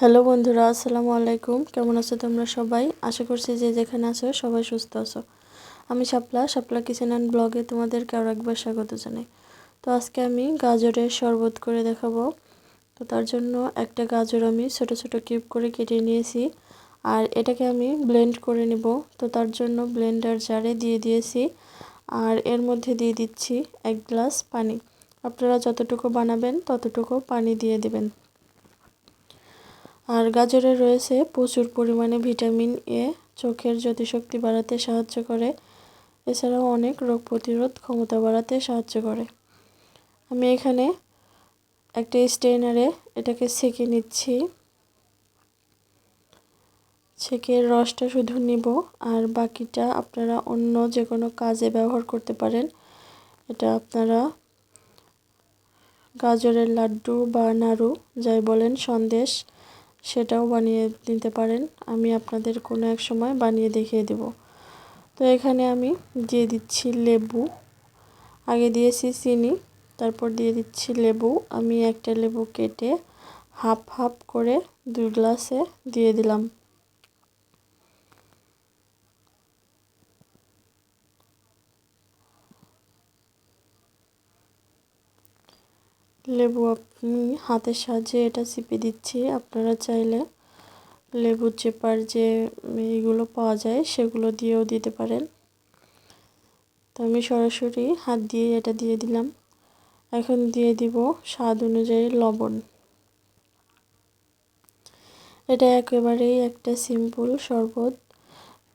Hello বন্ধুরা, আসসালামু আলাইকুম। কেমন আছো তোমরা সবাই? আশা করছি যে যেখানে আছো সবাই সুস্থ আছো। আমি শাপলা কিচেন অ্যান্ড ব্লগে তোমাদেরকে আরও একবার স্বাগত জানাই। তো আজকে আমি গাজরের শরবত করে দেখাবো। তো তার জন্য একটা গাজর আমি ছোট ছোট কিউব করে কেটে নিয়েছি, আর এটাকে আমি ব্লেন্ড করে নেব। তো তার জন্য ব্লেন্ডার জারে দিয়ে দিয়েছি, আর এর মধ্যে দিয়ে দিচ্ছি 1 গ্লাস পানি। আপনারা যতটুকু বানাবেন ততটুকু পানি দিয়ে দেবেন। আর গাজরে রয়েছে প্রচুর পরিমাণে ভিটামিন এ, চোখের জ্যোতিশক্তি বাড়াতে সাহায্য করে। এছাড়াও অনেক রোগ প্রতিরোধ ক্ষমতা বাড়াতে সাহায্য করে। আমি এখানে একটা স্ট্রেনারে এটাকে ছেঁকে নিচ্ছি। ছেঁকে রসটা শুধু নিব, আর বাকিটা আপনারা অন্য যে কোনো কাজে ব্যবহার করতে পারেন। এটা আপনারা গাজরের লাড্ডু বা নাড়ু যাই বলেন, সন্দেশ, সেটাও বানিয়ে দিতে পারেন। আমি আপনাদের কোনো এক সময় বানিয়ে দেখিয়ে দেব। তো এখানে আমি দিয়ে দিচ্ছি লেবু। আগে দিয়েছি চিনি, তারপর দিয়ে দিচ্ছি লেবু। আমি একটা লেবু কেটে হাফ হাফ করে 2 গ্লাসে দিয়ে দিলাম। লেবু আমি হাতের সাহায্যে এটা চিপে দিচ্ছি। আপনারা চাইলে লেবু চেপার যে এইগুলো পাওয়া যায় সেগুলো দিয়েও দিতে পারেন। তো আমি সরাসরি হাত দিয়ে এটা দিয়ে দিলাম। এখন দিয়ে দিব স্বাদ অনুযায়ী লবণ। এটা একেবারেই একটা সিম্পল শরবত,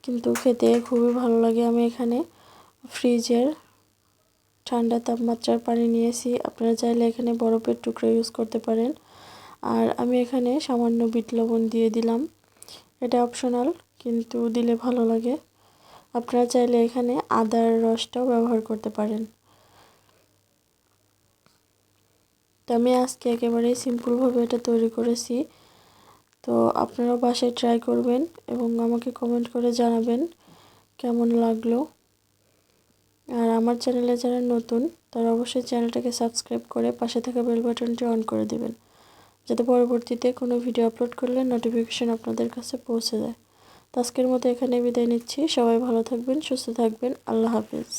কিন্তু খেতে খুবই ভালো লাগে। আমি এখানে ফ্রিজের ঠান্ডা তাপমাত্রার পানি নিয়েছি। আপনারা চাইলে এখানে বরফের টুকরো ইউজ করতে পারেন। আর আমি এখানে সামান্য বিট লবণ দিয়ে দিলাম। এটা অপশনাল, কিন্তু দিলে ভালো লাগে। আপনারা চাইলে এখানে আদার রসটাও ব্যবহার করতে পারেন। তো আমি আজকে একেবারেই সিম্পলভাবে এটা তৈরি করেছি। তো আপনারাও বাসায় ট্রাই করবেন এবং আমাকে কমেন্ট করে জানাবেন কেমন লাগলো। আর আমার চ্যানেলে যারা নতুন, তারা অবশ্যই চ্যানেলটাকে সাবস্ক্রাইব করে পাশে থাকা বেল বাটনটি অন করে দিবেন, যাতে পরবর্তীতে কোনো ভিডিও আপলোড করলে নোটিফিকেশন আপনাদের কাছে পৌঁছে যায়। তো আজকের মতো এখানে বিদায় নিচ্ছি। সবাই ভালো থাকবেন, সুস্থ থাকবেন। আল্লাহ হাফেজ।